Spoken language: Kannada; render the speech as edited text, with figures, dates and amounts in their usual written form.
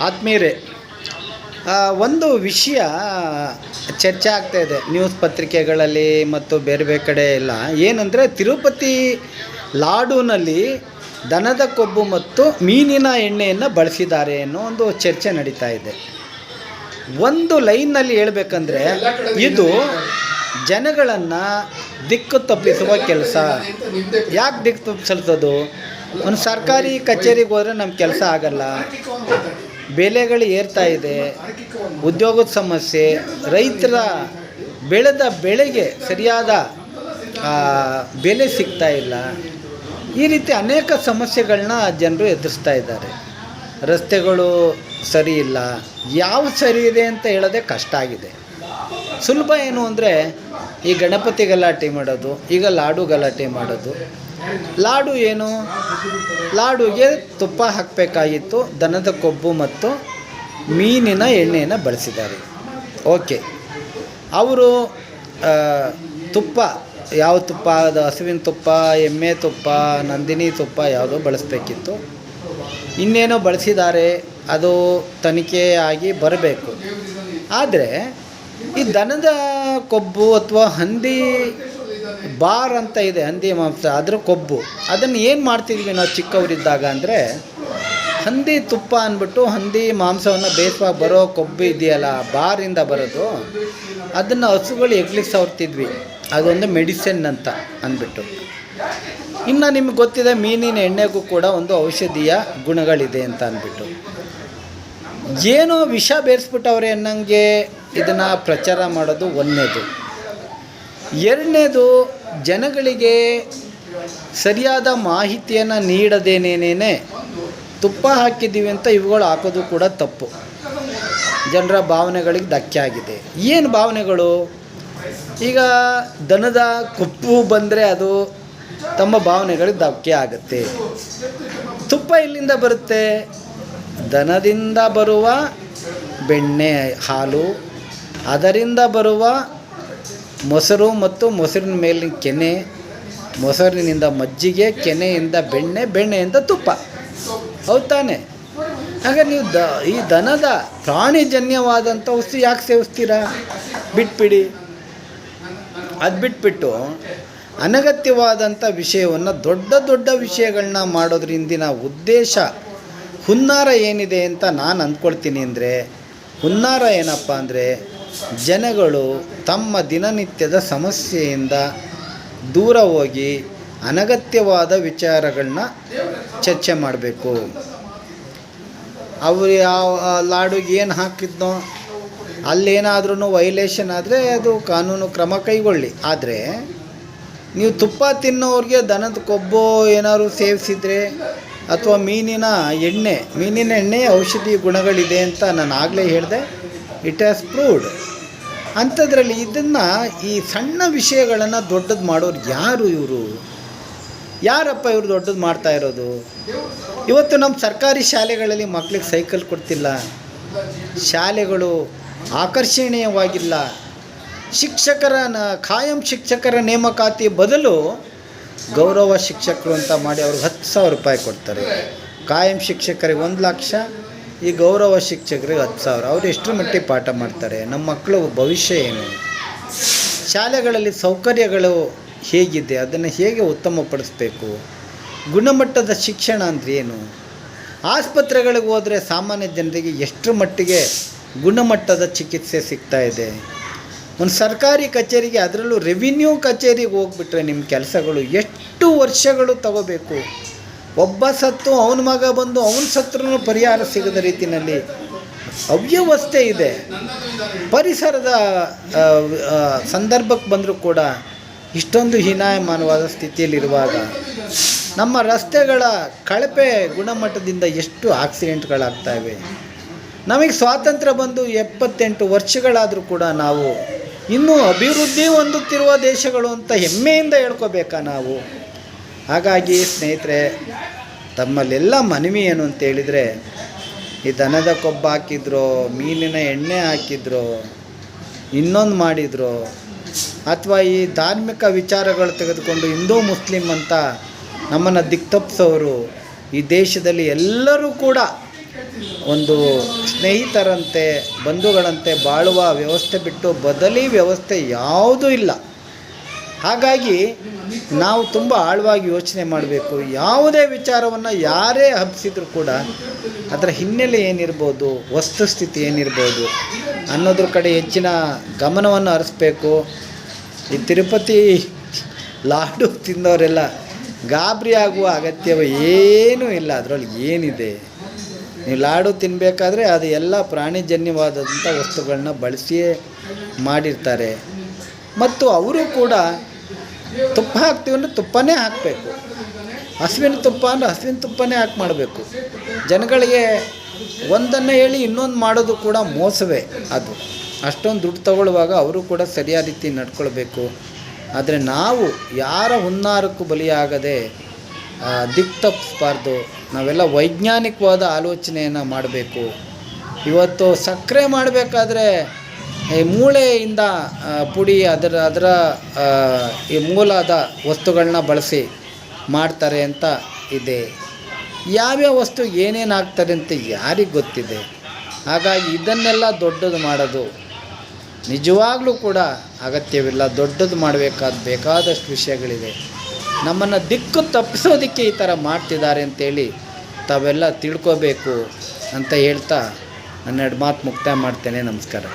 ಆತ್ಮೀಯರೇ, ಒಂದು ವಿಷಯ ಚರ್ಚೆ ಆಗ್ತಾಯಿದೆ ನ್ಯೂಸ್ ಪತ್ರಿಕೆಗಳಲ್ಲಿ ಮತ್ತು ಬೇರೆ ಬೇರೆ ಕಡೆ ಎಲ್ಲ. ಏನಂದರೆ, ತಿರುಪತಿ ಲಾಡೂನಲ್ಲಿ ದನದ ಕೊಬ್ಬು ಮತ್ತು ಮೀನಿನ ಎಣ್ಣೆಯನ್ನು ಬಳಸಿದ್ದಾರೆ ಅನ್ನೋ ಒಂದು ಚರ್ಚೆ ನಡೀತಾ ಇದೆ. ಒಂದು ಲೈನ್ನಲ್ಲಿ ಹೇಳ್ಬೇಕಂದ್ರೆ, ಇದು ಜನಗಳನ್ನು ದಿಕ್ಕು ತಪ್ಪಿಸುವ ಕೆಲಸ. ಯಾಕೆ ದಿಕ್ಕು ತಪ್ಪಿಸಲ್ತದು? ಒಂದು ಸರ್ಕಾರಿ ಕಚೇರಿಗೆ ಹೋದರೆ ನಮ್ಮ ಕೆಲಸ ಆಗಲ್ಲ, ಬೆಲೆಗಳು ಏರ್ತಾ ಇದೆ, ಉದ್ಯೋಗದ ಸಮಸ್ಯೆ, ರೈತರ ಬೆಳೆದ ಬೆಳೆಗೆ ಸರಿಯಾದ ಬೆಲೆ ಸಿಗ್ತಾ ಇಲ್ಲ. ಈ ರೀತಿ ಅನೇಕ ಸಮಸ್ಯೆಗಳನ್ನ ಜನರು ಎದುರಿಸ್ತಾ ಇದ್ದಾರೆ. ರಸ್ತೆಗಳು ಸರಿ ಇಲ್ಲ, ಯಾವ ಸರಿ ಇದೆ ಅಂತ ಹೇಳೋದೇ ಕಷ್ಟ ಆಗಿದೆ. ಸುಲಭ ಏನು ಅಂದರೆ, ಈ ಗಣಪತಿ ಗಲಾಟೆ ಮಾಡೋದು, ಈಗ ಲಾಡು ಗಲಾಟೆ ಮಾಡೋದು. ಲಾಡು ಏನು? ಲಾಡುಗೆ ತುಪ್ಪ ಹಾಕಬೇಕಾಗಿತ್ತು, ದನದ ಕೊಬ್ಬು ಮತ್ತು ಮೀನಿನ ಎಣ್ಣೆಯನ್ನು ಬಳಸಿದ್ದಾರೆ. ಓಕೆ, ಅವರು ತುಪ್ಪ ಯಾವ ತುಪ್ಪ? ಅದು ಹಸುವಿನ ತುಪ್ಪ, ಎಮ್ಮೆ ತುಪ್ಪ, ನಂದಿನಿ ತುಪ್ಪ ಯಾವುದೋ ಬಳಸಬೇಕಿತ್ತು. ಇನ್ನೇನೋ ಬಳಸಿದ್ದಾರೆ, ಅದು ತನಿಖೆ ಆಗಿ ಬರಬೇಕು. ಆದರೆ ಈ ದನದ ಕೊಬ್ಬು ಅಥವಾ ಹಂದಿ ಬಾರ್ ಅಂತ ಇದೆ, ಹಂದಿ ಮಾಂಸ, ಅದರ ಕೊಬ್ಬು, ಅದನ್ನು ಏನು ಮಾಡ್ತಿದ್ವಿ ನಾವು ಚಿಕ್ಕವರಿದ್ದಾಗ ಅಂದರೆ, ಹಂದಿ ತುಪ್ಪ ಅಂದ್ಬಿಟ್ಟು ಹಂದಿ ಮಾಂಸವನ್ನು ಬೇಯಿಸುವಾಗ ಬರೋ ಕೊಬ್ಬು ಇದೆಯಲ್ಲ, ಬಾರಿಂದ ಬರೋದು, ಅದನ್ನು ಹಸುಗಳು ಎಗ್ಲಿಕ್ಕೆ ಸವರ್ತಿದ್ವಿ. ಅದೊಂದು ಮೆಡಿಸಿನ್ ಅಂತ ಅಂದ್ಬಿಟ್ಟು. ಇನ್ನು ನಿಮ್ಗೆ ಗೊತ್ತಿದೆ, ಮೀನಿನ ಎಣ್ಣೆಗೂ ಕೂಡ ಒಂದು ಔಷಧೀಯ ಗುಣಗಳಿದೆ ಅಂತ ಅಂದ್ಬಿಟ್ಟು. ಏನೋ ವಿಷ ಬೇರಿಸ್ಬಿಟ್ಟವ್ರೆ ಅನ್ನಂಗೆ ಇದನ್ನು ಪ್ರಚಾರ ಮಾಡೋದು ಒಂದನೇದು. ಎರಡನೇದು, ಜನಗಳಿಗೆ ಸರಿಯಾದ ಮಾಹಿತಿಯನ್ನು ನೀಡದೇನೇನೇ ತುಪ್ಪ ಹಾಕಿದ್ದೀವಿ ಅಂತ ಇವುಗಳು ಹಾಕೋದು ಕೂಡ ತಪ್ಪು. ಜನರ ಭಾವನೆಗಳಿಗೆ ಧಕ್ಕೆ ಆಗಿದೆ. ಏನು ಭಾವನೆಗಳು? ಈಗ ದನದ ಕೊಬ್ಬು ಬಂದರೆ ಅದು ತಮ್ಮ ಭಾವನೆಗಳಿಗೆ ಧಕ್ಕೆ ಆಗುತ್ತೆ. ತುಪ್ಪ ಎಲ್ಲಿಂದ ಬರುತ್ತೆ? ದನದಿಂದ ಬರುವ ಬೆಣ್ಣೆ, ಹಾಲು, ಅದರಿಂದ ಬರುವ ಮೊಸರು ಮತ್ತು ಮೊಸರಿನ ಮೇಲಿನ ಕೆನೆ, ಮೊಸರಿನಿಂದ ಮಜ್ಜಿಗೆ, ಕೆನೆಯಿಂದ ಬೆಣ್ಣೆ, ಬೆಣ್ಣೆಯಿಂದ ತುಪ್ಪ. ಹೌದು ತಾನೆ? ಹಾಗೆ ನೀವು ಈ ದನದ ಪ್ರಾಣಿಜನ್ಯವಾದಂಥ ವಸ್ತು ಯಾಕೆ ಸೇವಿಸ್ತೀರಾ? ಬಿಟ್ಬಿಡಿ. ಅದು ಬಿಟ್ಬಿಟ್ಟು ಅನಗತ್ಯವಾದಂಥ ವಿಷಯವನ್ನು, ದೊಡ್ಡ ದೊಡ್ಡ ವಿಷಯಗಳನ್ನ ಮಾಡೋದ್ರ ಹಿಂದಿನ ಉದ್ದೇಶ, ಹುನ್ನಾರ ಏನಿದೆ ಅಂತ ನಾನು ಅಂದ್ಕೊಳ್ತೀನಿ. ಅಂದರೆ ಹುನ್ನಾರ ಏನಪ್ಪ ಅಂದರೆ, ಜನಗಳು ತಮ್ಮ ದಿನನಿತ್ಯದ ಸಮಸ್ಯೆಯಿಂದ ದೂರ ಹೋಗಿ ಅನಗತ್ಯವಾದ ವಿಚಾರಗಳನ್ನ ಚರ್ಚೆ ಮಾಡಬೇಕು. ಅವರು ಯಾವ ಲಾಡುಗೆ ಏನು ಹಾಕಿದ್ನೋ ಅಲ್ಲೇನಾದ್ರೂ ವೈಲೇಷನ್ ಆದರೆ ಅದು ಕಾನೂನು ಕ್ರಮ ಕೈಗೊಳ್ಳಿ. ಆದರೆ ನೀವು ತುಪ್ಪ ತಿನ್ನೋರಿಗೆ ದನದ ಕೊಬ್ಬು ಏನಾದ್ರು ಸೇವಿಸಿದರೆ, ಅಥವಾ ಮೀನಿನ ಎಣ್ಣೆ ಔಷಧಿ ಗುಣಗಳಿದೆ ಅಂತ ನಾನು ಆಗಲೇ ಹೇಳಿದೆ. It has proved. ಅಂಥದ್ರಲ್ಲಿ ಇದನ್ನು, ಈ ಸಣ್ಣ ವಿಷಯಗಳನ್ನು ದೊಡ್ಡದು ಮಾಡೋರು ಯಾರು? ಇವರು ಯಾರಪ್ಪ ಇವರು ದೊಡ್ಡದು ಮಾಡ್ತಾ ಇರೋದು? ಇವತ್ತು ನಮ್ಮ ಸರ್ಕಾರಿ ಶಾಲೆಗಳಲ್ಲಿ ಮಕ್ಕಳಿಗೆ ಸೈಕಲ್ ಕೊಡ್ತಿಲ್ಲ, ಶಾಲೆಗಳು ಆಕರ್ಷಣೀಯವಾಗಿಲ್ಲ. ಖಾಯಂ ಶಿಕ್ಷಕರ ನೇಮಕಾತಿ ಬದಲು ಗೌರವ ಶಿಕ್ಷಕರು ಅಂತ ಮಾಡಿ ಅವ್ರಿಗೆ 10,000 ರೂಪಾಯಿ ಕೊಡ್ತಾರೆ. ಖಾಯಂ ಶಿಕ್ಷಕರಿಗೆ 1,00,000, ಈ ಗೌರವ ಶಿಕ್ಷಕರಿಗೆ 10,000. ಅವರು ಎಷ್ಟರ ಮಟ್ಟಿಗೆ ಪಾಠ ಮಾಡ್ತಾರೆ? ನಮ್ಮ ಮಕ್ಕಳು ಭವಿಷ್ಯ ಏನು? ಶಾಲೆಗಳಲ್ಲಿ ಸೌಕರ್ಯಗಳು ಹೇಗಿದೆ? ಅದನ್ನು ಹೇಗೆ ಉತ್ತಮಪಡಿಸಬೇಕು? ಗುಣಮಟ್ಟದ ಶಿಕ್ಷಣ ಅಂದರೆ ಏನು? ಆಸ್ಪತ್ರೆಗಳಿಗೆ ಹೋದರೆ ಸಾಮಾನ್ಯ ಜನರಿಗೆ ಎಷ್ಟರ ಮಟ್ಟಿಗೆ ಗುಣಮಟ್ಟದ ಚಿಕಿತ್ಸೆ ಸಿಗ್ತಾ ಇದೆ? ಒಂದು ಸರ್ಕಾರಿ ಕಚೇರಿಗೆ, ಅದರಲ್ಲೂ ರೆವಿನ್ಯೂ ಕಚೇರಿಗೆ ಹೋಗ್ಬಿಟ್ರೆ ನಿಮ್ಮ ಕೆಲಸಗಳು ಎಷ್ಟು ವರ್ಷಗಳು ತಗೋಬೇಕು? ಒಬ್ಬ ಸತ್ತು ಅವನ ಮಗ ಬಂದು ಅವನ ಸತ್ರೂ ಪರಿಹಾರ ಸಿಗದ ರೀತಿಯಲ್ಲಿ ಅವ್ಯವಸ್ಥೆ ಇದೆ. ಪರಿಸರದ ಸಂದರ್ಭಕ್ಕೆ ಬಂದರೂ ಕೂಡ ಇಷ್ಟೊಂದು ಹೀನಾಯಮಾನವಾದ ಸ್ಥಿತಿಯಲ್ಲಿರುವಾಗ, ನಮ್ಮ ರಸ್ತೆಗಳ ಕಳಪೆ ಗುಣಮಟ್ಟದಿಂದ ಎಷ್ಟು ಆಕ್ಸಿಡೆಂಟ್ಗಳಾಗ್ತಾಯಿವೆ. ನಮಗೆ ಸ್ವಾತಂತ್ರ್ಯ ಬಂದು 78 ವರ್ಷಗಳಾದರೂ ಕೂಡ ನಾವು ಇನ್ನೂ ಅಭಿವೃದ್ಧಿ ಹೊಂದುತ್ತಿರುವ ದೇಶಗಳು ಅಂತ ಹೆಮ್ಮೆಯಿಂದ ಹೇಳ್ಕೋಬೇಕಾ ನಾವು? ಹಾಗಾಗಿ ಸ್ನೇಹಿತರೆ, ತಮ್ಮಲ್ಲೆಲ್ಲ ಮನವಿ ಏನು ಅಂತ ಹೇಳಿದರೆ, ಈ ದನದ ಕೊಬ್ಬು ಹಾಕಿದ್ರೋ, ಮೀನಿನ ಎಣ್ಣೆ ಹಾಕಿದ್ರೋ, ಇನ್ನೊಂದು ಮಾಡಿದ್ರು, ಅಥವಾ ಈ ಧಾರ್ಮಿಕ ವಿಚಾರಗಳು ತೆಗೆದುಕೊಂಡು ಹಿಂದೂ ಮುಸ್ಲಿಂ ಅಂತ ನಮ್ಮನ್ನು ದಿಕ್ತಪ್ಪಿಸೋರು ಈ ದೇಶದಲ್ಲಿ ಎಲ್ಲರೂ ಕೂಡ ಒಂದು ಸ್ನೇಹಿತರಂತೆ ಬಂಧುಗಳಂತೆ ಬಾಳುವ ವ್ಯವಸ್ಥೆ ಬಿಟ್ಟು ಬದಲಿ ವ್ಯವಸ್ಥೆ ಯಾವುದೂ ಇಲ್ಲ. ಹಾಗಾಗಿ ನಾವು ತುಂಬ ಆಳವಾಗಿ ಯೋಚನೆ ಮಾಡಬೇಕು. ಯಾವುದೇ ವಿಚಾರವನ್ನು ಯಾರೇ ಹಬ್ಬಿಸಿದ್ರು ಕೂಡ ಅದರ ಹಿನ್ನೆಲೆ ಏನಿರ್ಬೋದು, ವಸ್ತುಸ್ಥಿತಿ ಏನಿರ್ಬೋದು ಅನ್ನೋದ್ರ ಕಡೆ ಹೆಚ್ಚಿನ ಗಮನವನ್ನು ಹರಿಸ್ಬೇಕು. ಈ ತಿರುಪತಿ ಲಾಡು ತಿಂದವರೆಲ್ಲ ಗಾಬರಿ ಆಗುವ ಅಗತ್ಯವೇ ಏನೂ ಇಲ್ಲ. ಅದರಲ್ಲಿ ಏನಿದೆ, ನೀವು ಲಾಡು ತಿನ್ನಬೇಕಾದ್ರೆ ಅದು ಎಲ್ಲ ಪ್ರಾಣಿಜನ್ಯವಾದಂಥ ವಸ್ತುಗಳನ್ನ ಬಳಸಿಯೇ ಮಾಡಿರ್ತಾರೆ. ಮತ್ತು ಅವರು ಕೂಡ ತುಪ್ಪ ಹಾಕ್ತೀವಿ ಅಂದರೆ ತುಪ್ಪನೇ ಹಾಕಬೇಕು. ಹಸುವಿನ ತುಪ್ಪ ಅಂದರೆ ಹಸುವಿನ ತುಪ್ಪನೇ ಹಾಕಿ ಮಾಡಬೇಕು. ಜನಗಳಿಗೆ ಒಂದನ್ನು ಹೇಳಿ ಇನ್ನೊಂದು ಮಾಡೋದು ಕೂಡ ಮೋಸವೇ. ಅದು ಅಷ್ಟೊಂದು ದುಡ್ಡು ತಗೊಳ್ಳುವಾಗ ಅವರು ಕೂಡ ಸರಿಯಾದ ರೀತಿ ನಡ್ಕೊಳ್ಬೇಕು. ಆದರೆ ನಾವು ಯಾರ ಹುನ್ನಾರಕ್ಕೂ ಬಲಿಯಾಗದೆ ದಿಕ್ಕು ತಪ್ಪಿಸ್ಬಾರ್ದು. ನಾವೆಲ್ಲ ವೈಜ್ಞಾನಿಕವಾದ ಆಲೋಚನೆಯನ್ನು ಮಾಡಬೇಕು. ಇವತ್ತು ಸಕ್ಕರೆ ಮಾಡಬೇಕಾದ್ರೆ ಈ ಮೂಳೆಯಿಂದ ಪುಡಿ ಅದರ ಈ ಮೂಲದ ವಸ್ತುಗಳನ್ನ ಬಳಸಿ ಮಾಡ್ತಾರೆ ಅಂತ ಇದೆ. ಯಾವ್ಯಾವ ವಸ್ತು ಏನೇನು ಆಗ್ತಾರೆ ಅಂತ ಯಾರಿಗೆ ಗೊತ್ತಿದೆ? ಹಾಗಾಗಿ ಇದನ್ನೆಲ್ಲ ದೊಡ್ಡದು ಮಾಡೋದು ನಿಜವಾಗ್ಲೂ ಕೂಡ ಅಗತ್ಯವಿಲ್ಲ. ದೊಡ್ಡದು ಬೇಕಾದಷ್ಟು ವಿಷಯಗಳಿದೆ. ನಮ್ಮನ್ನು ದಿಕ್ಕು ತಪ್ಪಿಸೋದಕ್ಕೆ ಈ ಥರ ಮಾಡ್ತಿದ್ದಾರೆ ಅಂತೇಳಿ ತಾವೆಲ್ಲ ತಿಳ್ಕೋಬೇಕು ಅಂತ ಹೇಳ್ತಾ 12 ಮಾತು ಮುಕ್ತಾಯ ಮಾಡ್ತೇನೆ. ನಮಸ್ಕಾರ.